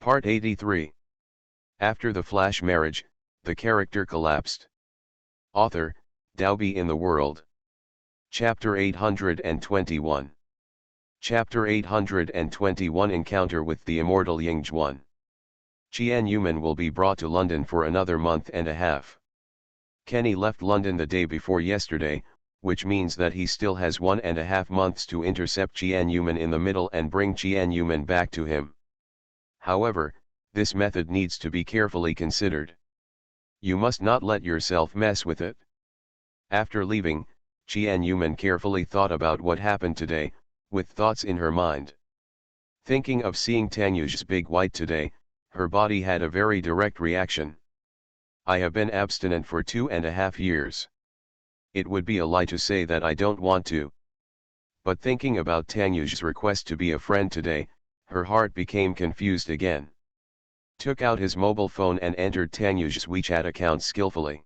Part 83. After the flash marriage, the character collapsed. Author, Dalby in the World. Chapter 821. Chapter 821 Encounter with the Immortal Yingzhuan. Qian Yuman will be brought to London for another month and a half. Kenny left London the day before yesterday, which means that he still has 1.5 months to intercept Qian Yuman in the middle and bring Qian Yuman back to him. However, this method needs to be carefully considered. You must not let yourself mess with it. After leaving, Qian Yuman carefully thought about what happened today, with thoughts in her mind. Thinking of seeing Tanyu's big white today, her body had a very direct reaction. I have been abstinent for 2.5 years. It would be a lie to say that I don't want to. But thinking about Tanyu's request to be a friend today, her heart became confused again. Took out his mobile phone and entered Tanyu's WeChat account skillfully.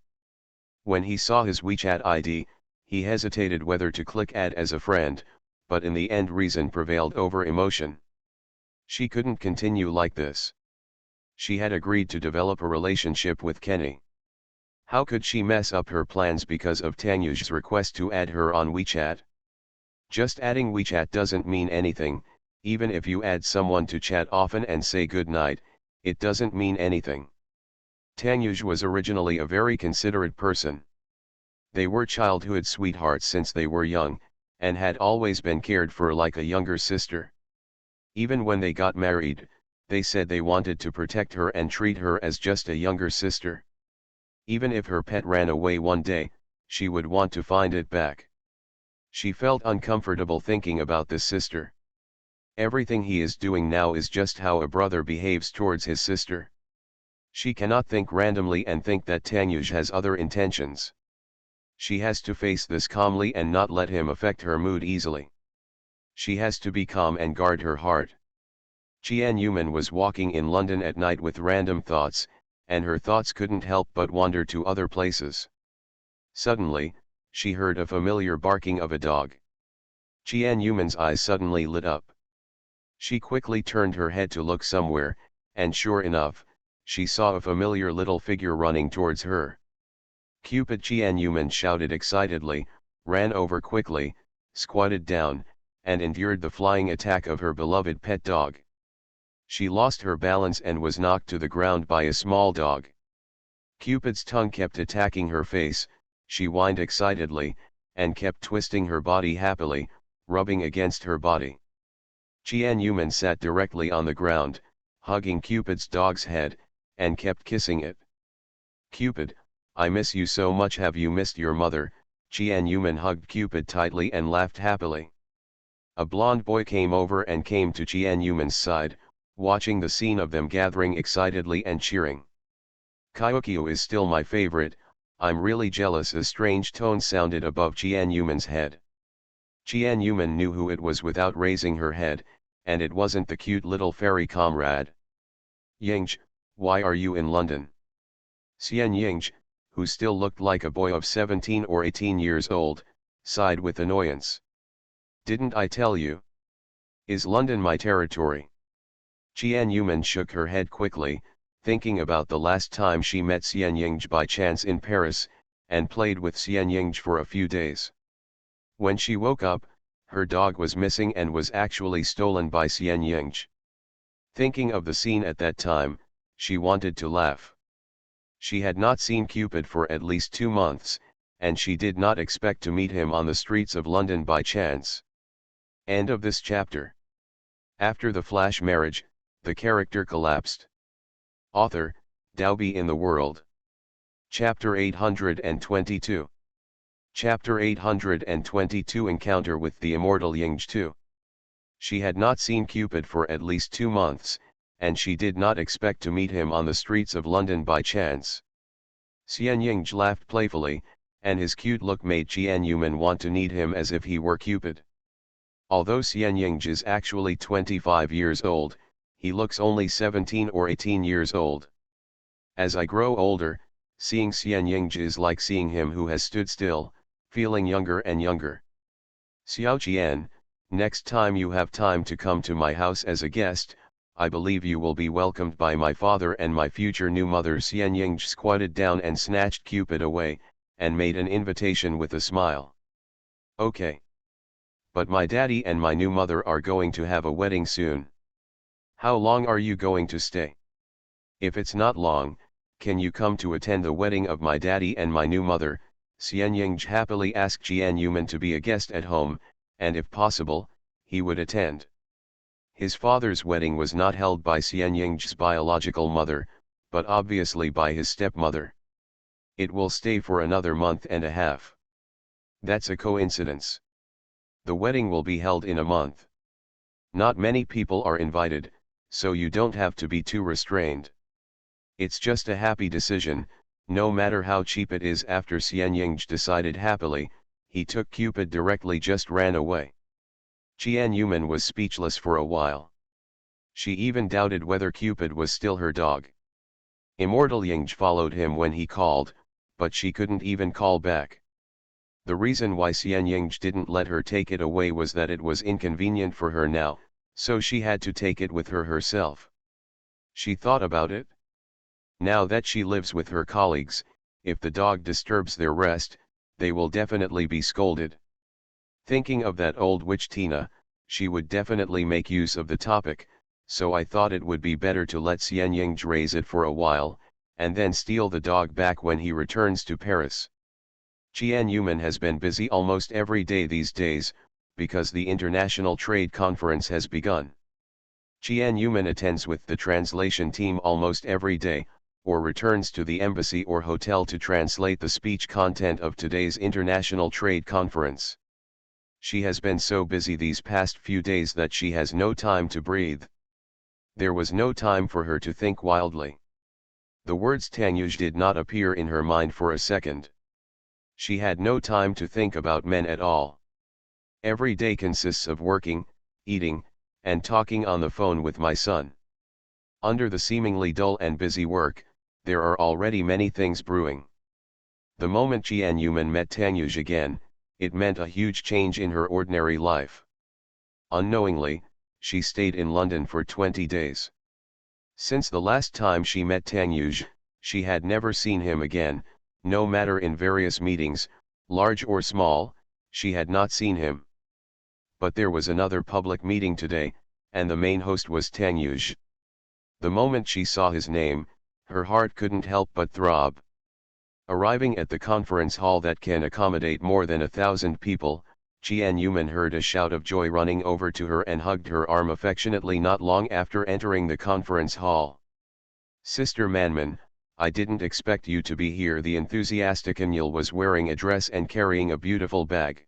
When he saw his WeChat ID, he hesitated whether to click add as a friend, but in the end reason prevailed over emotion. She couldn't continue like this. She had agreed to develop a relationship with Kenny. How could she mess up her plans because of Tanyu's request to add her on WeChat? Just adding WeChat doesn't mean anything. Even if you add someone to chat often and say goodnight, it doesn't mean anything. Tanyuj was originally a very considerate person. They were childhood sweethearts since they were young, and had always been cared for like a younger sister. Even when they got married, they said they wanted to protect her and treat her as just a younger sister. Even if her pet ran away one day, she would want to find it back. She felt uncomfortable thinking about this sister. Everything he is doing now is just how a brother behaves towards his sister. She cannot think randomly and think that Tanyuj has other intentions. She has to face this calmly and not let him affect her mood easily. She has to be calm and guard her heart. Qian Yuman was walking in London at night with random thoughts, and her thoughts couldn't help but wander to other places. Suddenly, she heard a familiar barking of a dog. Qian Yuman's eyes suddenly lit up. She quickly turned her head to look somewhere, and sure enough, she saw a familiar little figure running towards her. Cupid! Qian Yuman shouted excitedly, ran over quickly, squatted down, and endured the flying attack of her beloved pet dog. She lost her balance and was knocked to the ground by a small dog. Cupid's tongue kept attacking her face, she whined excitedly, and kept twisting her body happily, rubbing against her body. Qian Yuman sat directly on the ground, hugging Cupid's dog's head, and kept kissing it. Cupid, I miss you so much. Have you missed your mother? Qian Yuman hugged Cupid tightly and laughed happily. A blond boy came over and came to Qian Yuman's side, watching the scene of them gathering excitedly and cheering. Kyokyo is still my favorite, I'm really jealous. A strange tone sounded above Qian Yuman's head. Qian Yuman knew who it was without raising her head, and it wasn't the cute little fairy comrade. Yingzh, why are you in London? Xian Yingzh, who still looked like a boy of 17 or 18 years old, sighed with annoyance. Didn't I tell you? Is London my territory? Qian Yuman shook her head quickly, thinking about the last time she met Xian Yingzh by chance in Paris, and played with Xian Yingzh for a few days. When she woke up, her dog was missing and was actually stolen by Xian Yingzh. Thinking of the scene at that time, she wanted to laugh. She had not seen Cupid for at least 2 months, and she did not expect to meet him on the streets of London by chance. End of this chapter. After the flash marriage, the character collapsed. Author, Dalby in the World. Chapter 822. Chapter 822 Encounter with the Immortal Yingzhuan. She had not seen Cupid for at least 2 months, and she did not expect to meet him on the streets of London by chance. Xian Yingzh laughed playfully, and his cute look made Qian Yuman want to knead him as if he were Cupid. Although Xian Yingzh is actually 25 years old, he looks only 17 or 18 years old. As I grow older, seeing Xian Yingzh is like seeing him who has stood still, feeling younger and younger. Xiao Qian, next time you have time to come to my house as a guest, I believe you will be welcomed by my father and my future new mother. Xianying squatted down and snatched Cupid away, and made an invitation with a smile. Okay. But my daddy and my new mother are going to have a wedding soon. How long are you going to stay? If it's not long, can you come to attend the wedding of my daddy and my new mother? Xianying happily asked Jian Yuman to be a guest at home, and if possible, he would attend. His father's wedding was not held by Xianying's biological mother, but obviously by his stepmother. It will stay for another month and a half. That's a coincidence. The wedding will be held in a month. Not many people are invited, so you don't have to be too restrained. It's just a happy decision, no matter how cheap it is. After Xianying decided happily, he took Cupid directly, just ran away. Jian Yuman was speechless for a while. She even doubted whether Cupid was still her dog. Immortal Ying followed him when he called, but she couldn't even call back. The reason why Xianying didn't let her take it away was that it was inconvenient for her now, so she had to take it with her herself. She thought about it. Now that she lives with her colleagues, if the dog disturbs their rest, they will definitely be scolded. Thinking of that old witch Tina, she would definitely make use of the topic, so I thought it would be better to let Xianying raise it for a while, and then steal the dog back when he returns to Paris. Jian Yuman has been busy almost every day these days, because the International Trade Conference has begun. Jian Yuman attends with the translation team almost every day, or returns to the embassy or hotel to translate the speech content of today's International Trade Conference. She has been so busy these past few days that she has no time to breathe. There was no time for her to think wildly. The words Tangyuj did not appear in her mind for a second. She had no time to think about men at all. Every day consists of working, eating, and talking on the phone with my son. Under the seemingly dull and busy work, there are already many things brewing. The moment Jian Yuman met Tangyuj again, it meant a huge change in her ordinary life. Unknowingly, she stayed in London for 20 days. Since the last time she met Tangyuj, she had never seen him again, no matter in various meetings, large or small, she had not seen him. But there was another public meeting today, and the main host was Tangyuj. The moment she saw his name, her heart couldn't help but throb. Arriving at the conference hall that can accommodate more than 1,000 people, Jian Yuman heard a shout of joy running over to her and hugged her arm affectionately not long after entering the conference hall. Sister Manman, I didn't expect you to be here. The enthusiastic Anyil was wearing a dress and carrying a beautiful bag.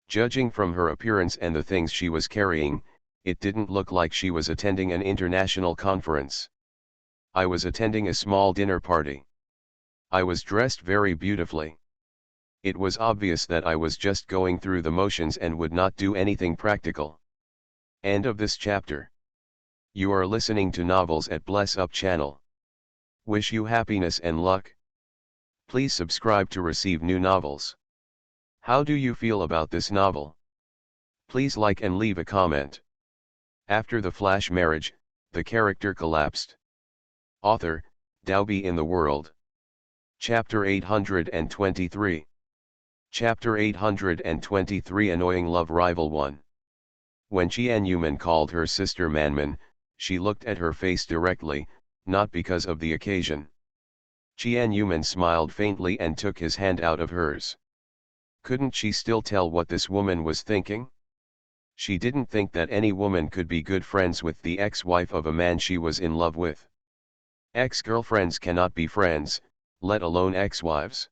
Judging from her appearance and the things she was carrying, it didn't look like she was attending an international conference. I was attending a small dinner party. I was dressed very beautifully. It was obvious that I was just going through the motions and would not do anything practical. End of this chapter. You are listening to Novels at Bless Up channel. Wish you happiness and luck. Please subscribe to receive new novels. How do you feel about this novel? Please like and leave a comment. After the flash marriage, the character collapsed. Author, Daobi in the World. Chapter 823. Chapter 823 Annoying Love Rival 1. When Jian Yuman called her sister Manman, she looked at her face directly, not because of the occasion. Jian Yuman smiled faintly and took his hand out of hers. Couldn't she still tell what this woman was thinking? She didn't think that any woman could be good friends with the ex-wife of a man she was in love with. Ex-girlfriends cannot be friends, let alone ex-wives.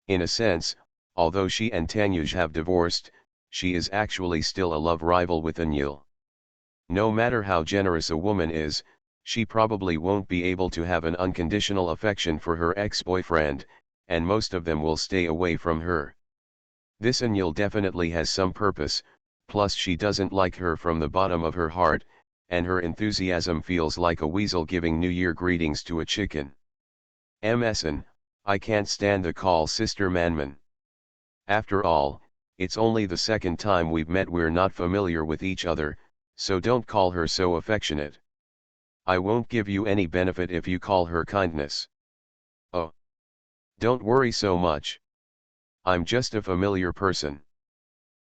In a sense, although she and Tangyuj have divorced, she is actually still a love rival with Anyil. No matter how generous a woman is, she probably won't be able to have an unconditional affection for her ex-boyfriend, and most of them will stay away from her. This Anyil definitely has some purpose, plus she doesn't like her from the bottom of her heart, and her enthusiasm feels like a weasel giving New Year greetings to a chicken. MSN, I can't stand the call Sister Manman. After all, it's only the second time we've met, we're not familiar with each other, so don't call her so affectionate. I won't give you any benefit if you call her kindness. Oh. Don't worry so much. I'm just a familiar person.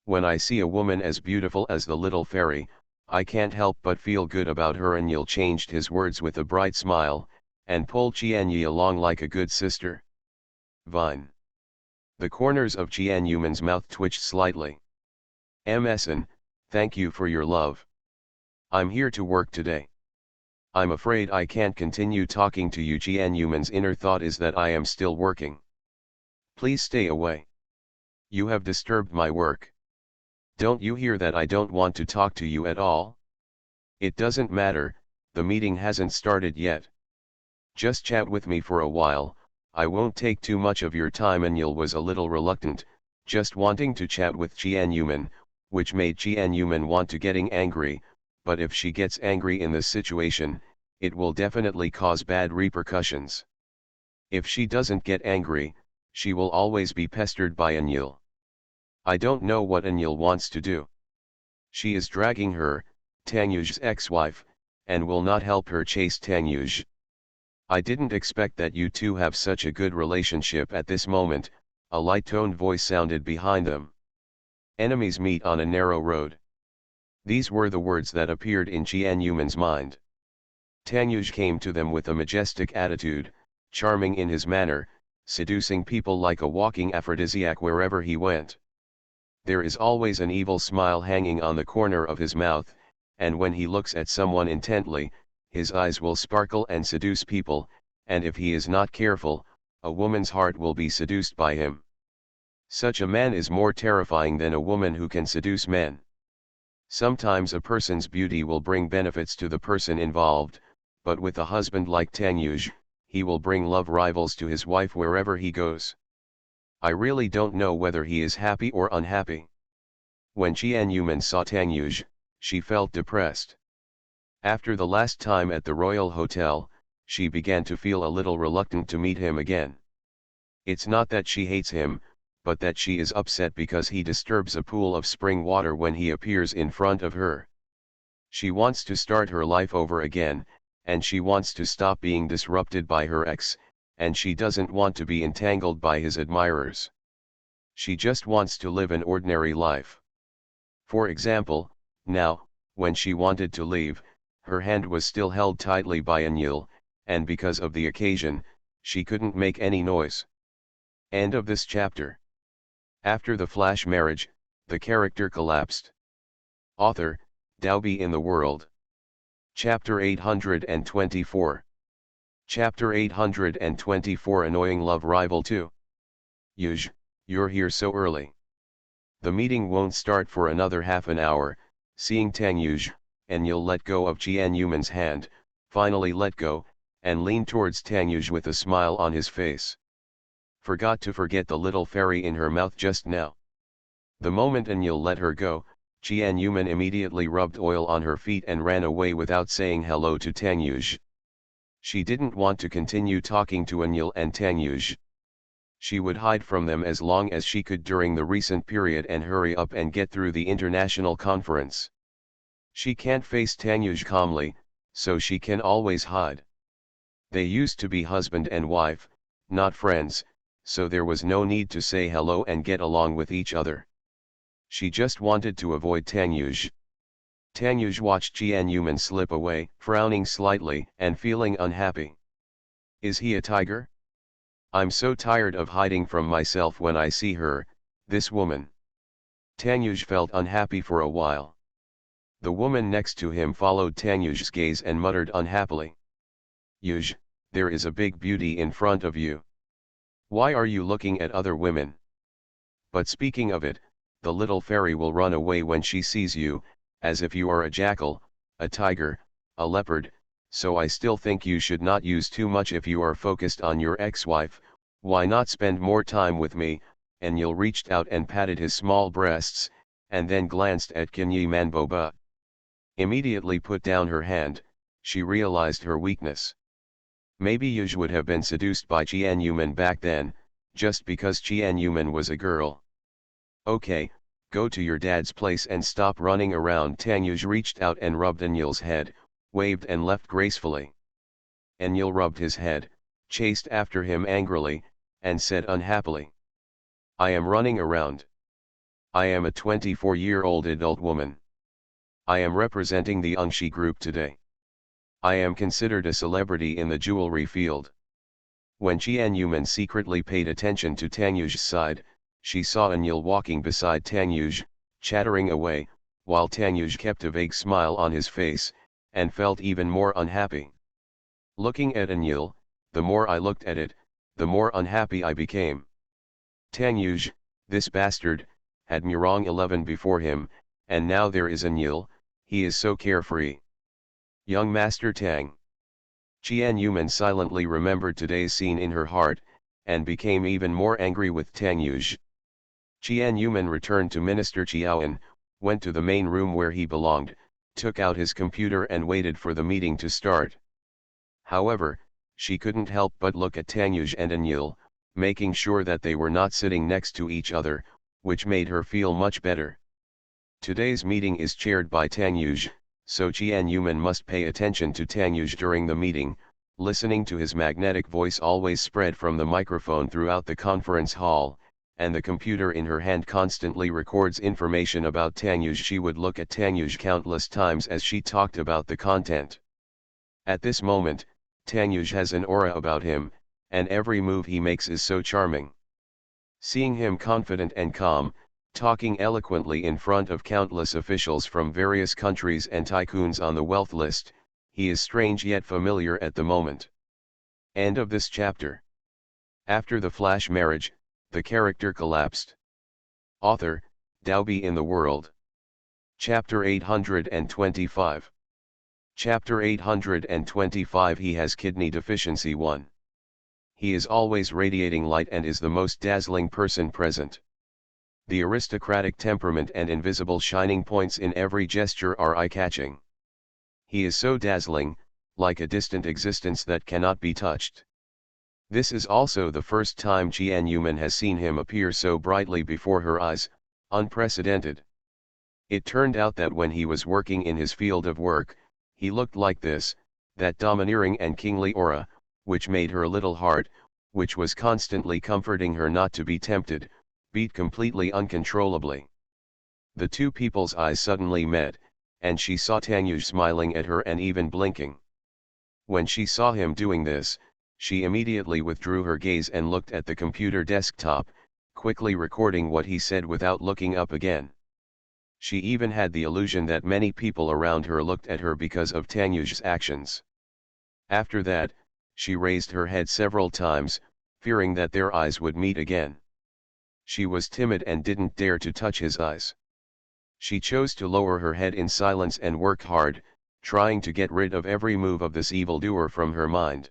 When I see a woman as beautiful as the little fairy, I can't help but feel good about her. Anyil changed his words with a bright smile, and pulled Qianyi along like a good sister. Vine. The corners of Qianyuman's mouth twitched slightly. Mson, thank you for your love. I'm here to work today. I'm afraid I can't continue talking to you. Qianyuman's inner thought is that I am still working. Please stay away. You have disturbed my work. Don't you hear that I don't want to talk to you at all? It doesn't matter, the meeting hasn't started yet. Just chat with me for a while, I won't take too much of your time. Anyil was a little reluctant, just wanting to chat with Qianyuman, which made Qianyuman want to getting angry, but if she gets angry in this situation, it will definitely cause bad repercussions. If she doesn't get angry, she will always be pestered by Anyil. I don't know what Anyil wants to do. She is dragging her, Tangyu's ex-wife, and will not help her chase Tangyuj. I didn't expect that you two have such a good relationship. At this moment, a light-toned voice sounded behind them. Enemies meet on a narrow road. These were the words that appeared in Qianyuman's mind. Tangyuj came to them with a majestic attitude, charming in his manner, seducing people like a walking aphrodisiac wherever he went. There is always an evil smile hanging on the corner of his mouth, and when he looks at someone intently, his eyes will sparkle and seduce people, and if he is not careful, a woman's heart will be seduced by him. Such a man is more terrifying than a woman who can seduce men. Sometimes a person's beauty will bring benefits to the person involved, but with a husband like Tangyuj, he will bring love rivals to his wife wherever he goes. I really don't know whether he is happy or unhappy. When Qianyuman saw Tangyuj, she felt depressed. After the last time at the Royal Hotel, she began to feel a little reluctant to meet him again. It's not that she hates him, but that she is upset because he disturbs a pool of spring water when he appears in front of her. She wants to start her life over again, and she wants to stop being disrupted by her ex, and she doesn't want to be entangled by his admirers. She just wants to live an ordinary life. For example, now, when she wanted to leave, her hand was still held tightly by Anyil, and because of the occasion, she couldn't make any noise. End of this chapter. After the flash marriage, the character collapsed. Author, Daobi in the World. Chapter 824. Chapter 824 Annoying Love Rival 2. Yuj, you're here so early. The meeting won't start for another half an hour. Seeing Tangyuj, Anyil let go of Qianyuman's hand, finally let go, and leaned towards Tangyuj with a smile on his face. Forgot to forget the little fairy in her mouth just now. The moment Anyil let her go, Qianyuman immediately rubbed oil on her feet and ran away without saying hello to Tangyuj. She didn't want to continue talking to Anyil and Tangyuj. She would hide from them as long as she could during the recent period and hurry up and get through the international conference. She can't face Tangyuj calmly, so she can always hide. They used to be husband and wife, not friends, so there was no need to say hello and get along with each other. She just wanted to avoid Tangyuj. Tangyuj watched Qianyuman slip away, frowning slightly and feeling unhappy. Is he a tiger? I'm so tired of hiding from myself when I see her, this woman. Tangyuj felt unhappy for a while. The woman next to him followed Tangyuj's gaze and muttered unhappily. Yuj, there is a big beauty in front of you. Why are you looking at other women? But speaking of it, the little fairy will run away when she sees you, as if you are a jackal, a tiger, a leopard, so I still think you should not use too much if you are focused on your ex-wife. Why not spend more time with me? Anyil reached out and patted his small breasts, and then glanced at Qianyuman Boba. Immediately put down her hand, she realized her weakness. Maybe Yuj would have been seduced by Qianyuman back then, just because Qianyuman was a girl. Okay, go to your dad's place and stop running around. Tangyuj reached out and rubbed Anyil's head, waved and left gracefully. Enlil rubbed his head, chased after him angrily, and said unhappily, "I am running around. I am a 24-year-old adult woman. I am representing the Ungshi group today. I am considered a celebrity in the jewelry field." When Qianyuman secretly paid attention to Tanyu's side, she saw Enlil walking beside Tanyuj, chattering away, while Tanyuj kept a vague smile on his face, and felt even more unhappy. Looking at Enlil, the more I looked at it, the more unhappy I became. Tanyuj, this bastard, had Murong 11 before him, and now there is Enlil, he is so carefree. Young Master Tang. Qianyuman silently remembered today's scene in her heart, and became even more angry with Tanyuj. Qianyuman returned to Minister Qiaoan, went to the main room where he belonged, took out his computer and waited for the meeting to start. However, she couldn't help but look at Tanyuj and Enlil, making sure that they were not sitting next to each other, which made her feel much better. Today's meeting is chaired by Tanyuj, so Qianyuman must pay attention to Tanyuj during the meeting. Listening to his magnetic voice always spread from the microphone throughout the conference hall, and the computer in her hand constantly records information about Tanyuj. She would look at Tanyuj countless times as she talked about the content. At this moment, Tanyuj has an aura about him, and every move he makes is so charming. Seeing him confident and calm, talking eloquently in front of countless officials from various countries and tycoons on the wealth list, he is strange yet familiar at the moment. End of this chapter. After the flash marriage, the character collapsed. Author, Daobi in the World. Chapter 825. Chapter 825. He has kidney deficiency 1. He is always radiating light and is the most dazzling person present. The aristocratic temperament and invisible shining points in every gesture are eye-catching. He is so dazzling, like a distant existence that cannot be touched. This is also the first time Qianyuman has seen him appear so brightly before her eyes, unprecedented. It turned out that when he was working in his field of work, he looked like this, that domineering and kingly aura, which made her little heart, which was constantly comforting her not to be tempted, beat completely uncontrollably. The two people's eyes suddenly met, and she saw Tanyuj smiling at her and even blinking. When she saw him doing this, she immediately withdrew her gaze and looked at the computer desktop, quickly recording what he said without looking up again. She even had the illusion that many people around her looked at her because of Tanyuj's actions. After that, she raised her head several times, fearing that their eyes would meet again. She was timid and didn't dare to touch his eyes. She chose to lower her head in silence and work hard, trying to get rid of every move of this evildoer from her mind.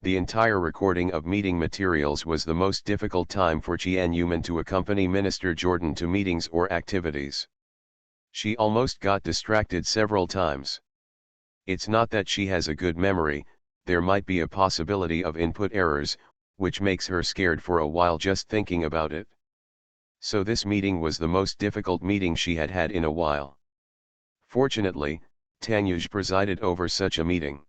The entire recording of meeting materials was the most difficult time for Qianyuman to accompany Minister Jordan to meetings or activities. She almost got distracted several times. It's not that she has a good memory, there might be a possibility of input errors, which makes her scared for a while just thinking about it. So this meeting was the most difficult meeting she had had in a while. Fortunately, Tanyuj presided over such a meeting.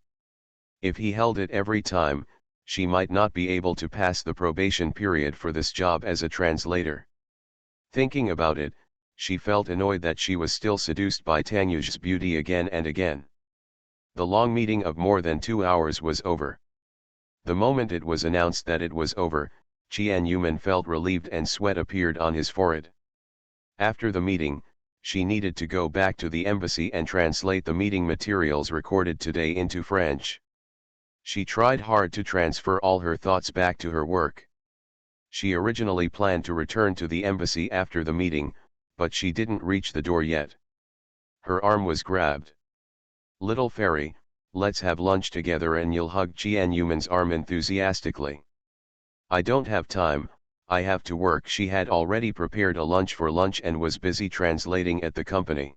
If he held it every time, she might not be able to pass the probation period for this job as a translator. Thinking about it, she felt annoyed that she was still seduced by Tanyuj's beauty again and again. The long meeting of more than 2 hours was over. The moment it was announced that it was over, Qianyuman felt relieved and sweat appeared on his forehead. After the meeting, she needed to go back to the embassy and translate the meeting materials recorded today into French. She tried hard to transfer all her thoughts back to her work. She originally planned to return to the embassy after the meeting, but she didn't reach the door yet. Her arm was grabbed. "Little fairy, let's have lunch together," and you'll hug Qianyuman's arm enthusiastically. "I don't have time, I have to work." She had already prepared a lunch for lunch and was busy translating at the company.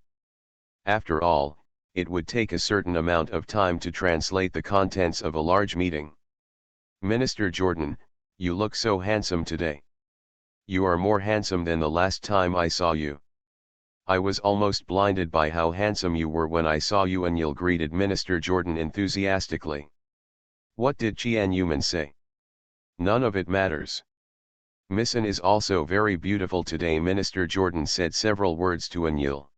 After all, it would take a certain amount of time to translate the contents of a large meeting. "Minister Jordan, you look so handsome today. You are more handsome than the last time I saw you." I was almost blinded by how handsome you were when I saw you," Anil greeted Minister Jordan enthusiastically. "What did Tianyuman say?" "None of it matters. Missan is also very beautiful today," Minister Jordan said several words to Anil.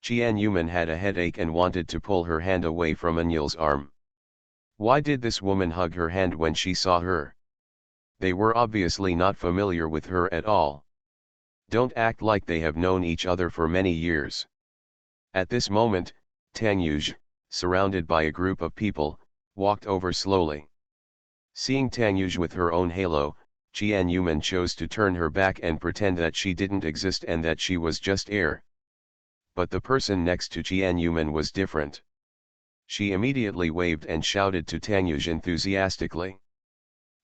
Tianyuman had a headache and wanted to pull her hand away from Anil's arm. Why did this woman hug her hand when she saw her? They were obviously not familiar with her at all. Don't act like they have known each other for many years. At this moment, Tanyuj, surrounded by a group of people, walked over slowly. Seeing Tanyuj with her own halo, Tianyuman chose to turn her back and pretend that she didn't exist and that she was just air. But the person next to Tianyuman was different. She immediately waved and shouted to Tanyuj enthusiastically.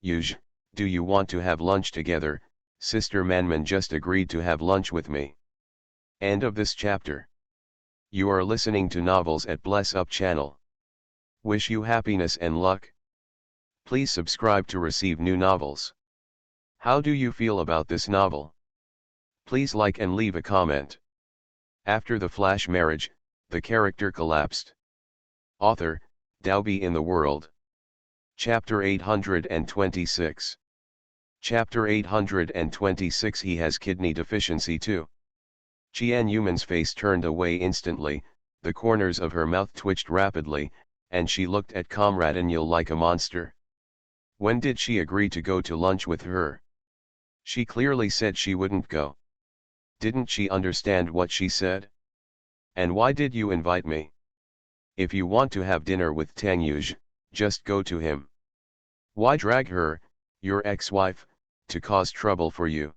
"Yuj, do you want to have lunch together? Sister Manman just agreed to have lunch with me." End of this chapter. You are listening to novels at Bless Up channel. Wish you happiness and luck. Please subscribe to receive new novels. How do you feel about this novel? Please like and leave a comment. After the flash marriage, the character collapsed. Author, Daobi in the World. Chapter 826. Chapter 826. He has kidney deficiency too. Tianyuman's face turned away instantly, the corners of her mouth twitched rapidly, and she looked at Comrade Anil like a monster. When did she agree to go to lunch with her? She clearly said she wouldn't go. Didn't she understand what she said? And why did you invite me? If you want to have dinner with Tanyuj, just go to him. Why drag her, your ex-wife, to cause trouble for you?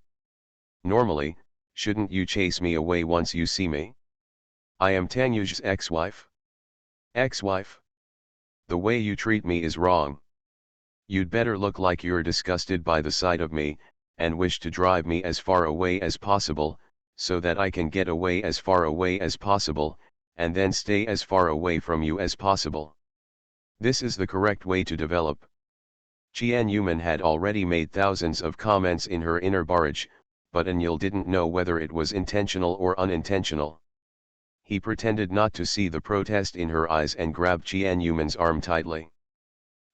Normally, shouldn't you chase me away once you see me? I am Tanyuj's ex-wife. Ex-wife? The way you treat me is wrong. You'd better look like you're disgusted by the sight of me, and wish to drive me as far away as possible, so that I can get away as far away as possible, and then stay as far away from you as possible. This is the correct way to develop. Tianyuman had already made thousands of comments in her inner barrage, but Anil didn't know whether it was intentional or unintentional. He pretended not to see the protest in her eyes and grabbed Tianyuman's arm tightly.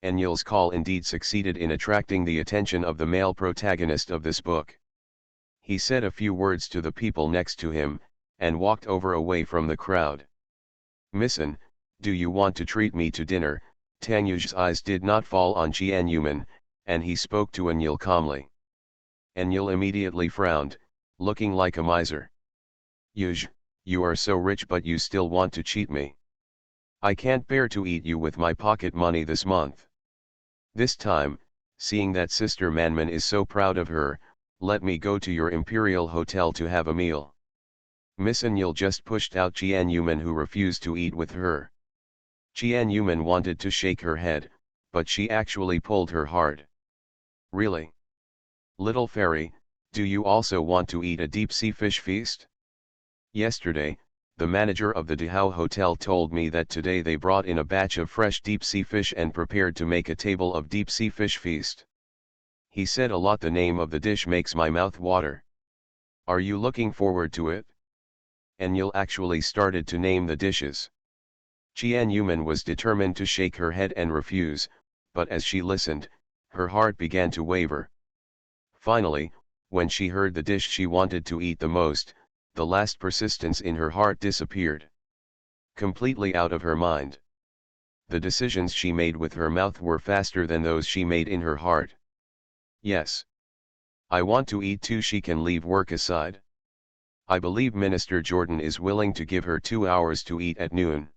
Anil's call indeed succeeded in attracting the attention of the male protagonist of this book. He said a few words to the people next to him, and walked over away from the crowd. "Missan, do you want to treat me to dinner?" Tanyuj's eyes did not fall on Tianyuman, and he spoke to Anil calmly. Anil immediately frowned, looking like a miser. "Yuj, you are so rich but you still want to cheat me. I can't bear to eat you with my pocket money this month. This time, seeing that Sister Manman is so proud of her, let me go to your Imperial Hotel to have a meal." Miss Anil just pushed out Tianyuman, who refused to eat with her. Tianyuman wanted to shake her head, but she actually pulled her hard. "Really? Little fairy, do you also want to eat a deep-sea fish feast? Yesterday, the manager of the Dahao Hotel told me that today they brought in a batch of fresh deep-sea fish and prepared to make a table of deep-sea fish feast. He said a lot. The name of the dish makes my mouth water. Are you looking forward to it?" Anil actually started to name the dishes. Tianyuman was determined to shake her head and refuse, but as she listened, her heart began to waver. Finally, when she heard the dish she wanted to eat the most, the last persistence in her heart disappeared. Completely out of her mind. The decisions she made with her mouth were faster than those she made in her heart. "Yes. I want to eat too." She can leave work aside. I believe Minister Jordan is willing to give her 2 hours to eat at noon.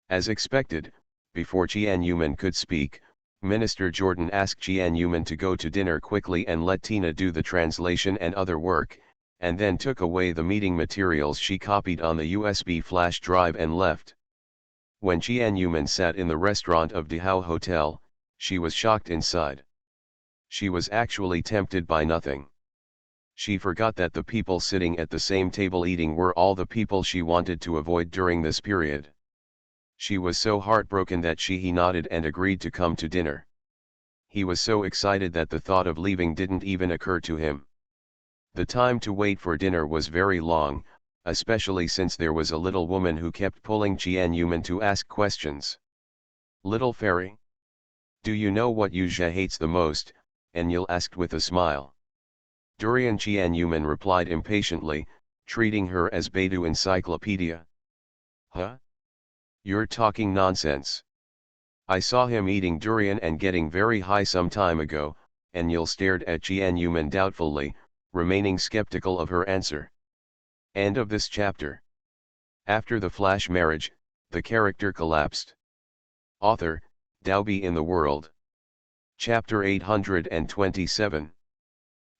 As expected, before Tianyuman could speak, Minister Jordan asked Tianyuman to go to dinner quickly and let Tina do the translation and other work, and then took away the meeting materials she copied on the USB flash drive and left. When Tianyuman sat in the restaurant of Dahao Hotel, she was shocked inside. She was actually tempted by nothing. She forgot that the people sitting at the same table eating were all the people she wanted to avoid during this period. She was so heartbroken that he nodded and agreed to come to dinner. He was so excited that the thought of leaving didn't even occur to him. The time to wait for dinner was very long, especially since there was a little woman who kept pulling Qianyumen to ask questions. "Little fairy, do you know what Yuzha hates the most?" Enyel asked with a smile. Durian Qianyumen replied impatiently, treating her as Baidu Encyclopedia. "Huh? You're talking nonsense. I saw him eating durian and getting very high some time ago." Enyel stared at Qianyumen doubtfully, remaining skeptical of her answer. End of this chapter. After the flash marriage, the character collapsed. Author, Daobi in the World. Chapter 827.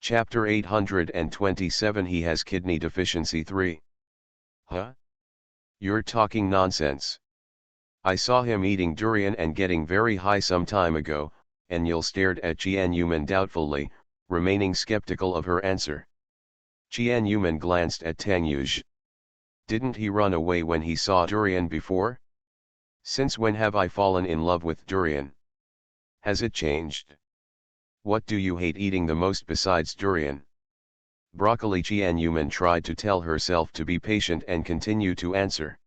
Chapter 827. He has kidney deficiency 3. Huh? You're talking nonsense. I saw him eating durian and getting very high some time ago. Enyel stared at Qianyumen doubtfully, remaining skeptical of her answer. Qianyumen glanced at Tang Yuj. Didn't he run away when he saw durian before? Since when have I fallen in love with durian? Has it changed? What do you hate eating the most besides durian? Broccoli. Qianyumen tried to tell herself to be patient and continue to answer.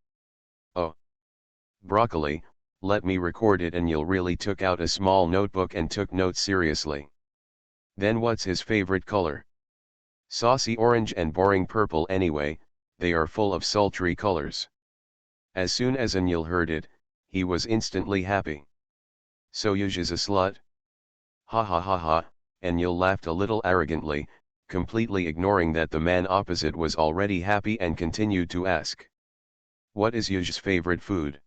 Oh. Broccoli, let me record it. Enyel really took out a small notebook and took notes seriously. Then what's his favorite color? Saucy orange and boring purple anyway, they are full of sultry colors. As soon as Enyel heard it, he was instantly happy. So Yuj is a slut? Ha ha ha ha. Enyel laughed a little arrogantly, completely ignoring that the man opposite was already happy, and continued to ask. What is Yuj's favorite food?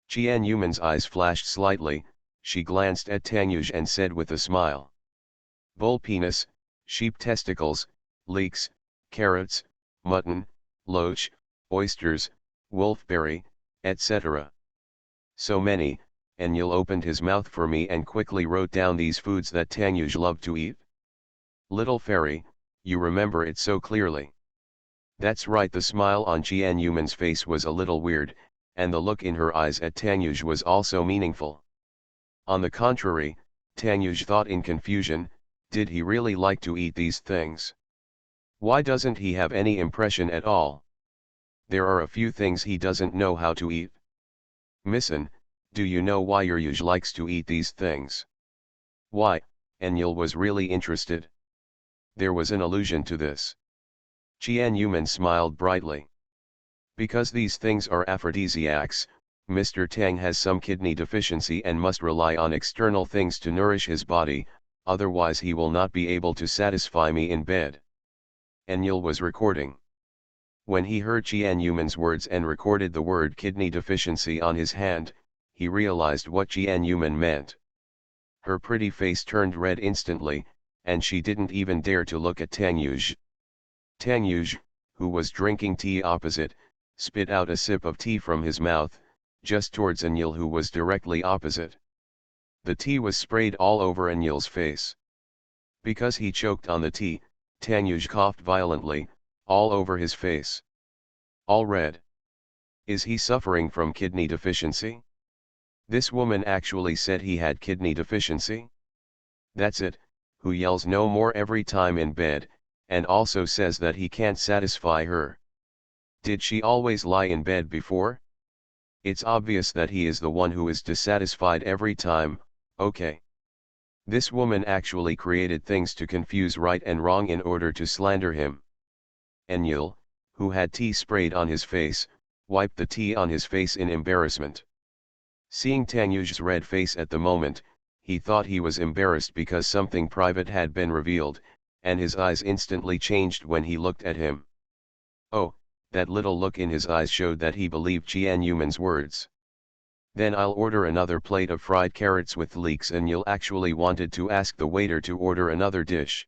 Qianyumen's eyes flashed slightly. She glanced at Tang Yuj and said with a smile. Bull penis, sheep testicles, leeks, carrots, mutton, loach, oysters, wolfberry, etc. So many. Enyel opened his mouth for me and quickly wrote down these foods that Tang Yuj loved to eat. Little fairy, you remember it so clearly. That's right. The smile on Qianyumen's face was a little weird, and the look in her eyes at Tang Yuj was also meaningful. On the contrary, Tang Yuj thought in confusion, did he really like to eat these things? Why doesn't he have any impression at all? There are a few things he doesn't know how to eat. Missin, do you know why your Yuj likes to eat these things? Why? Enyel was really interested. There was an allusion to this. Qianyumen smiled brightly. Because these things are aphrodisiacs. Mr. Tang has some kidney deficiency and must rely on external things to nourish his body, otherwise he will not be able to satisfy me in bed. Enyel was recording. When he heard Qianyumen's words and recorded the word kidney deficiency on his hand, he realized what Qianyumen meant. Her pretty face turned red instantly, and she didn't even dare to look at Tang Yuj. Tang Yuj, who was drinking tea opposite, spit out a sip of tea from his mouth, just towards Enyel, who was directly opposite. The tea was sprayed all over Enyel's face. Because he choked on the tea, Tang Yuj coughed violently, all over his face. All red. Is he suffering from kidney deficiency? This woman actually said he had kidney deficiency? That's it, who yells no more every time in bed, and also says that he can't satisfy her. Did she always lie in bed before? It's obvious that he is the one who is dissatisfied every time. Okay. This woman actually created things to confuse right and wrong in order to slander him. Enyel, who had tea sprayed on his face, wiped the tea on his face in embarrassment. Seeing Tang Yuj's red face at the moment, he thought he was embarrassed because something private had been revealed, and his eyes instantly changed when he looked at him. Oh, that little look in his eyes showed that he believed Qianyumen's words. Then I'll order another plate of fried carrots with leeks. Enyel actually wanted to ask the waiter to order another dish.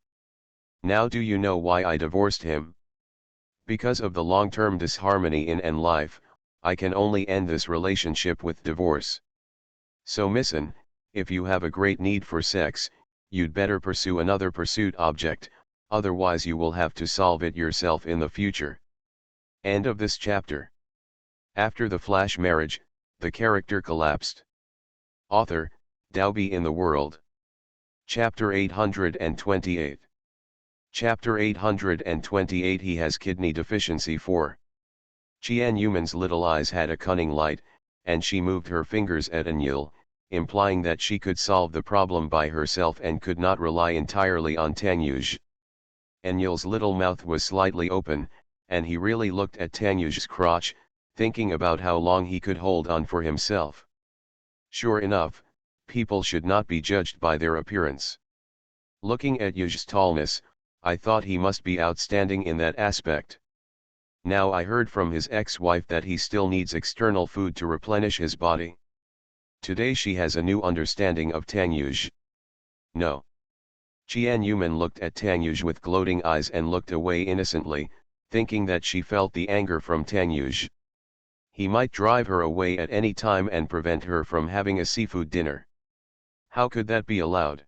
Now do you know why I divorced him? Because of the long-term disharmony in and life, I can only end this relationship with divorce. So Missin, if you have a great need for sex, you'd better pursue another pursuit object, otherwise you will have to solve it yourself in the future. End of this chapter. After the flash marriage, the character collapsed. Author, Daobi in the World. Chapter 828. Chapter 828 He has kidney deficiency 4. Qian Yuman's little eyes had a cunning light, and she moved her fingers at Enyil, implying that she could solve the problem by herself and could not rely entirely on Tanyuj. Enyil's little mouth was slightly open, and he really looked at Tanyuj's crotch, thinking about how long he could hold on for himself. Sure enough, people should not be judged by their appearance. Looking at Yuj's tallness, I thought he must be outstanding in that aspect. Now I heard from his ex-wife that he still needs external food to replenish his body. Today she has a new understanding of Tanyuj. No. Qian Yuman looked at Tanyuj with gloating eyes and looked away innocently, thinking that she felt the anger from Tanyuj. He might drive her away at any time and prevent her from having a seafood dinner. How could that be allowed?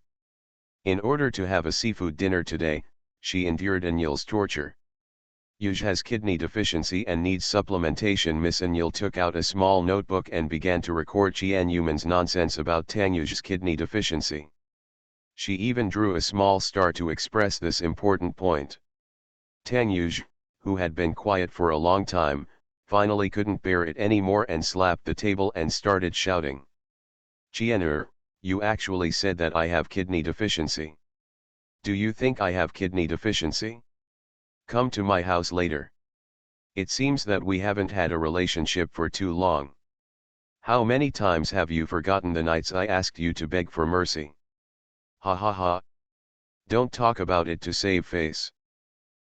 In order to have a seafood dinner today, she endured Enyil's torture. Yuj has kidney deficiency and needs supplementation. Miss Enyil took out a small notebook and began to record Qian Yuman's nonsense about Tanyuj's kidney deficiency. She even drew a small star to express this important point. Tanyuj, who had been quiet for a long time, finally couldn't bear it anymore and slapped the table and started shouting. Qian'er, you actually said that I have kidney deficiency. Do you think I have kidney deficiency? Come to my house later. It seems that we haven't had a relationship for too long. How many times have you forgotten the nights I asked you to beg for mercy? Ha ha ha. Don't talk about it to save face.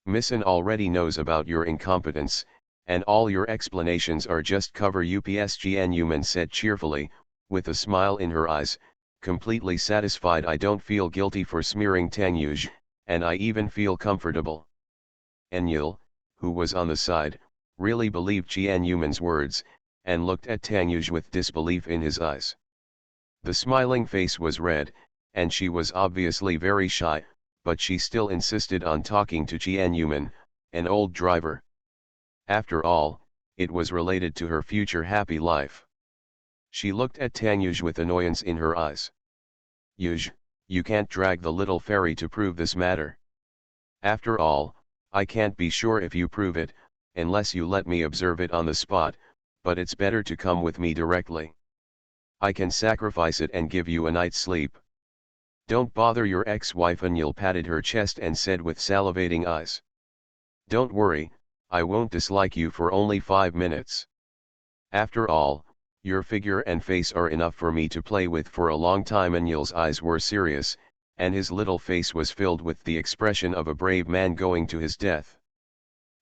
Missin already knows about your incompetence, and all your explanations are just cover ups. Qian Yuman said cheerfully, with a smile in her eyes, completely satisfied. I don't feel guilty for smearing Tanyuj, and I even feel comfortable. Enyil, who was on the side, really believed Qian Yuman's words, and looked at Tanyuj with disbelief in his eyes. The smiling face was red, and she was obviously very shy, but she still insisted on talking to Qian Yuman, an old driver. After all, it was related to her future happy life. She looked at Tanyuj with annoyance in her eyes. Yuj, you can't drag the little fairy to prove this matter. After all, I can't be sure if you prove it, unless you let me observe it on the spot, but it's better to come with me directly. I can sacrifice it and give you a night's sleep. Don't bother your ex-wife. Enyil patted her chest and said with salivating eyes. Don't worry, I won't dislike you for only 5 minutes. After all, your figure and face are enough for me to play with for a long time. Enyil's eyes were serious, and his little face was filled with the expression of a brave man going to his death.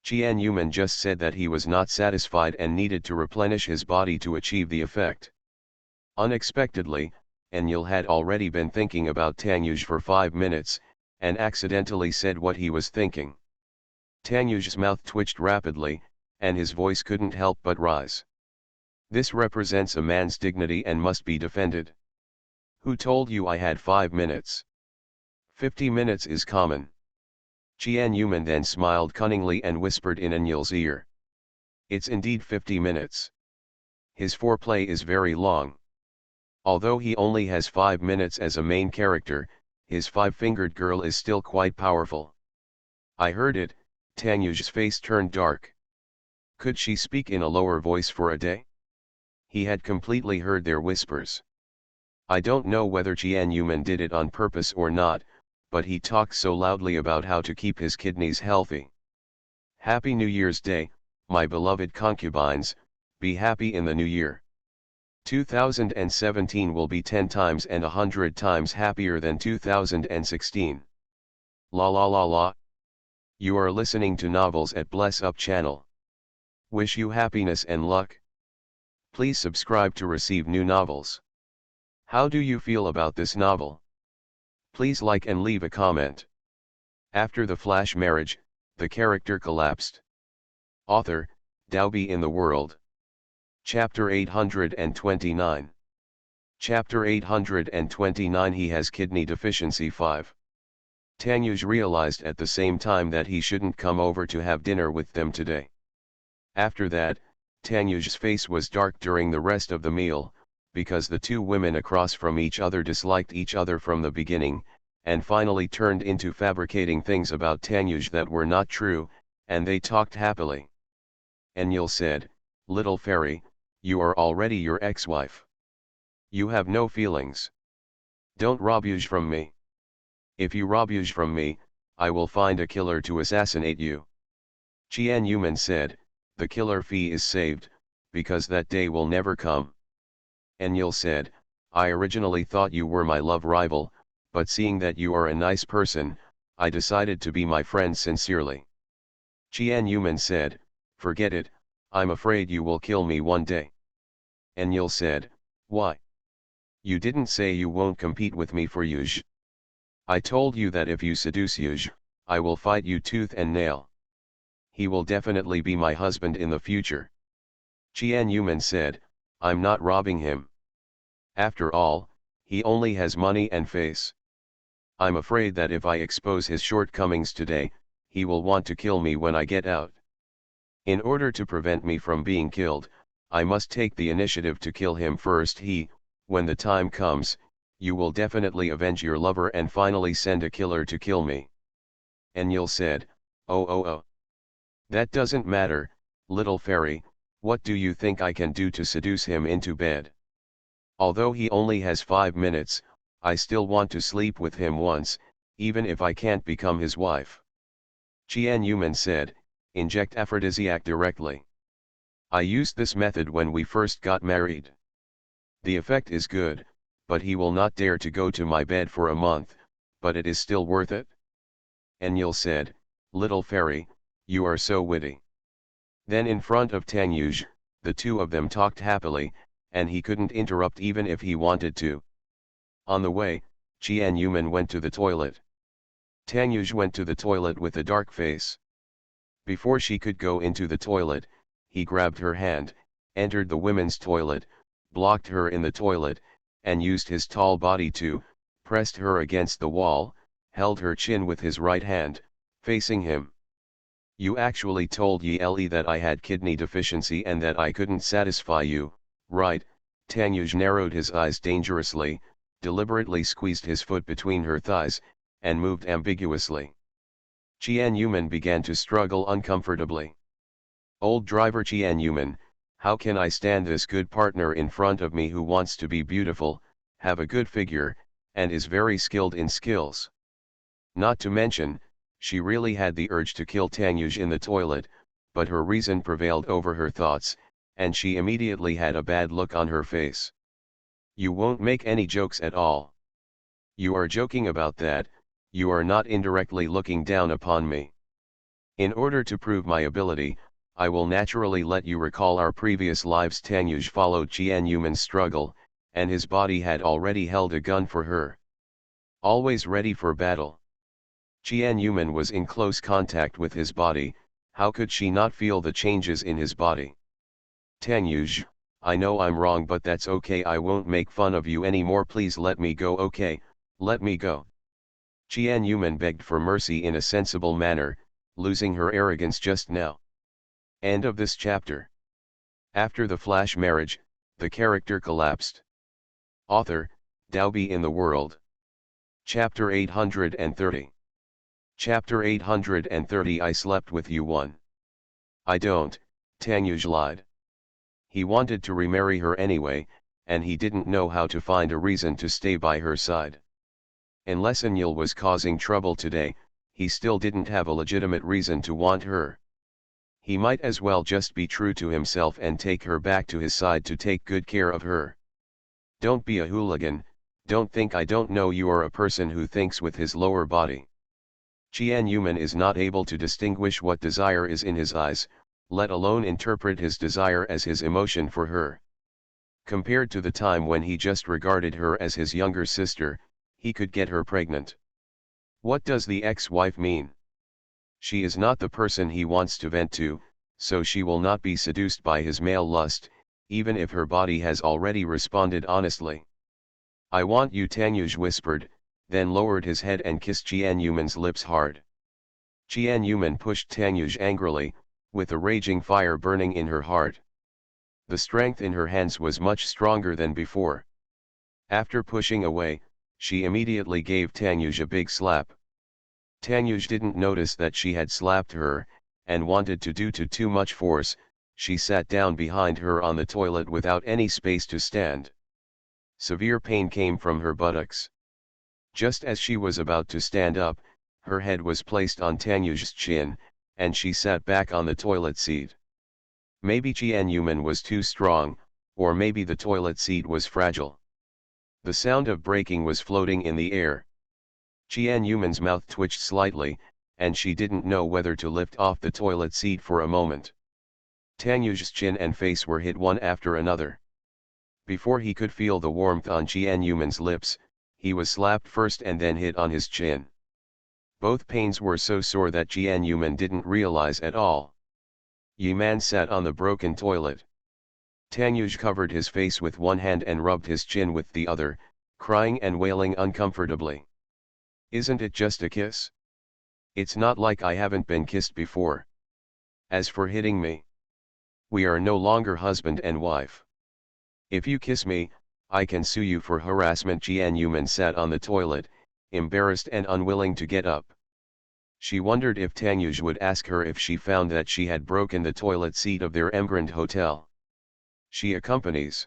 Qian Yuman just said that he was not satisfied and needed to replenish his body to achieve the effect. Unexpectedly, Enyil had already been thinking about Tanyuj for 5 minutes, and accidentally said what he was thinking. Tanyuj's mouth twitched rapidly, and his voice couldn't help but rise. This represents a man's dignity and must be defended. Who told you I had 5 minutes? 50 minutes is common. Qian Yuman then smiled cunningly and whispered in Enyil's ear. It's indeed 50 minutes. His foreplay is very long. Although he only has 5 minutes as a main character, his 5-fingered girl is still quite powerful. I heard it. Tanyuj's face turned dark. Could she speak in a lower voice for a day? He had completely heard their whispers. I don't know whether Qian Yuman did it on purpose or not, but he talked so loudly about how to keep his kidneys healthy. Happy New Year's Day, my beloved concubines, be happy in the new year. 2017 will be 10 times and 100 times happier than 2016. La la la la. You are listening to Novels at Bless Up channel. Wish you happiness and luck. Please subscribe to receive new novels. How do you feel about this novel? Please like and leave a comment. After the flash marriage, the character collapsed. Author, Daobi in the World. Chapter 829. Chapter 829 He has kidney deficiency 5. Tanyuj realized at the same time that he shouldn't come over to have dinner with them today. After that, Tanyuj's face was dark during the rest of the meal, because the two women across from each other disliked each other from the beginning, and finally turned into fabricating things about Tanyuj that were not true, and they talked happily. Enlil said, "Little fairy, you are already your ex-wife. You have no feelings. Don't rob Yuj from me. If you rob Yuj from me, I will find a killer to assassinate you." Qian Yuman said, "The killer fee is saved, because that day will never come." Enlil said, "I originally thought you were my love rival, but seeing that you are a nice person, I decided to be my friend sincerely." Qian Yuman said, "Forget it, I'm afraid you will kill me one day." Enlil said, "Why? You didn't say you won't compete with me for Yuj. I told you that if you seduce Yuj, I will fight you tooth and nail. He will definitely be my husband in the future." Qian Yuman said, "I'm not robbing him. After all, he only has money and face. I'm afraid that if I expose his shortcomings today, he will want to kill me when I get out. In order to prevent me from being killed, I must take the initiative to kill him first. When the time comes, you will definitely avenge your lover and finally send a killer to kill me." Enlil said, "Oh. That doesn't matter, little fairy, what do you think I can do to seduce him into bed? Although he only has 5 minutes, I still want to sleep with him once, even if I can't become his wife." Qian Yuman said, "Inject aphrodisiac directly. I used this method when we first got married. The effect is good, but he will not dare to go to my bed for a month, but it is still worth it." Enlil said, "Little fairy, you are so witty." Then in front of Tanyuj, the two of them talked happily, and he couldn't interrupt even if he wanted to. On the way, Qian Yuman went to the toilet. Tanyuj went to the toilet with a dark face. Before she could go into the toilet, he grabbed her hand, entered the women's toilet, blocked her in the toilet, and used his tall body to, pressed her against the wall, held her chin with his right hand, facing him. "You actually told Ye that I had kidney deficiency and that I couldn't satisfy you, right?" Tanyuj narrowed his eyes dangerously, deliberately squeezed his foot between her thighs, and moved ambiguously. Qian Yuman began to struggle uncomfortably. "Old driver Qian Yuman, how can I stand this good partner in front of me who wants to be beautiful, have a good figure, and is very skilled in skills? Not to mention, she really had the urge to kill Tanyuj in the toilet, but her reason prevailed over her thoughts, and she immediately had a bad look on her face. You won't make any jokes at all. You are joking about that, you are not indirectly looking down upon me. In order to prove my ability, I will naturally let you recall our previous lives." Tanyuj followed Qian Yuman's struggle, and his body had already held a gun for her. Always ready for battle. Qian Yuman was in close contact with his body, how could she not feel the changes in his body? "Tanyuj, I know I'm wrong, but that's okay, I won't make fun of you anymore, please let me go, okay, let me go." Qian Yuman begged for mercy in a sensible manner, losing her arrogance just now. End of this chapter. After the flash marriage, the character collapsed. Author, Dalby in the World. Chapter 830. Chapter 830 I slept with you one. I don't, Tanyuj lied. He wanted to remarry her anyway, and he didn't know how to find a reason to stay by her side. Unless Enlil was causing trouble today, he still didn't have a legitimate reason to want her. He might as well just be true to himself and take her back to his side to take good care of her. Don't be a hooligan, don't think I don't know you are a person who thinks with his lower body. Qian Yuman is not able to distinguish what desire is in his eyes, let alone interpret his desire as his emotion for her. Compared to the time when he just regarded her as his younger sister, he could get her pregnant. What does the ex-wife mean? She is not the person he wants to vent to, so she will not be seduced by his male lust, even if her body has already responded honestly. "I want you," Tanyuj whispered, then lowered his head and kissed Qian Yuman's lips hard. Qian Yuman pushed Tanyuj angrily, with a raging fire burning in her heart. The strength in her hands was much stronger than before. After pushing away, She immediately gave Tanyuj a big slap. Tanyuj didn't notice that she had slapped her, and wanted to do too much force. She sat down behind her on the toilet without any space to stand. Severe pain came from her buttocks. Just as she was about to stand up, her head was placed on Tanyuj's chin, and she sat back on the toilet seat. Maybe Jianyuman was too strong, or maybe the toilet seat was fragile. The sound of breaking was floating in the air. Jianyuman's mouth twitched slightly, and she didn't know whether to lift off the toilet seat for a moment. Tanyuj's chin and face were hit one after another. Before he could feel the warmth on Jianyuman's lips, he was slapped first and then hit on his chin. Both pains were so sore that Jianyuman didn't realize at all. Yiman sat on the broken toilet. Tanyuj covered his face with one hand and rubbed his chin with the other, crying and wailing uncomfortably. Isn't it just a kiss? It's not like I haven't been kissed before. As for hitting me, we are no longer husband and wife. If you kiss me, I can sue you for harassment. Jianyuman sat on the toilet, embarrassed and unwilling to get up. She wondered if Tanyuj would ask her if she found that she had broken the toilet seat of their Emgrand hotel. She accompanies.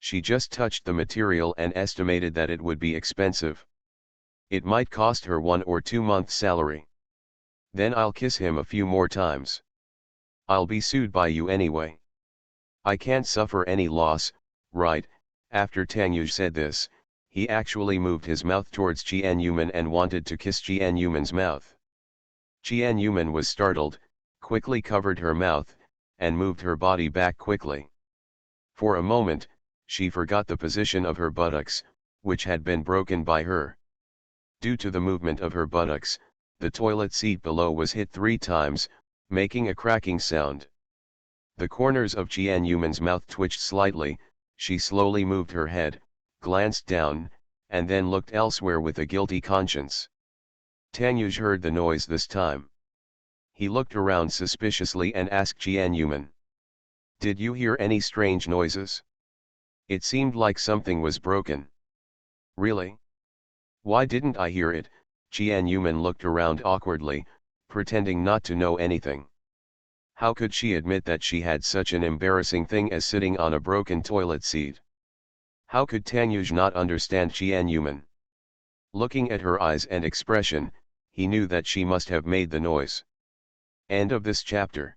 She just touched the material and estimated that it would be expensive. It might cost her 1 or 2 months' salary. Then I'll kiss him a few more times. I'll be sued by you anyway. I can't suffer any loss, right? After Tanyuj said this, he actually moved his mouth towards Jianyuman and wanted to kiss Jianyuman's mouth. Jianyuman was startled, quickly covered her mouth, and moved her body back quickly. For a moment, she forgot the position of her buttocks, which had been broken by her. Due to the movement of her buttocks, the toilet seat below was hit 3 times, making a cracking sound. The corners of Jianyuman's mouth twitched slightly. She slowly moved her head, glanced down, and then looked elsewhere with a guilty conscience. Tanyuj heard the noise this time. He looked around suspiciously and asked Jianyuman, "Did you hear any strange noises? It seemed like something was broken." "Really? Why didn't I hear it?" Jianyuman looked around awkwardly, pretending not to know anything. How could she admit that she had such an embarrassing thing as sitting on a broken toilet seat? How could Tanyuj not understand Jianyuman? Looking at her eyes and expression, he knew that she must have made the noise. End of this chapter.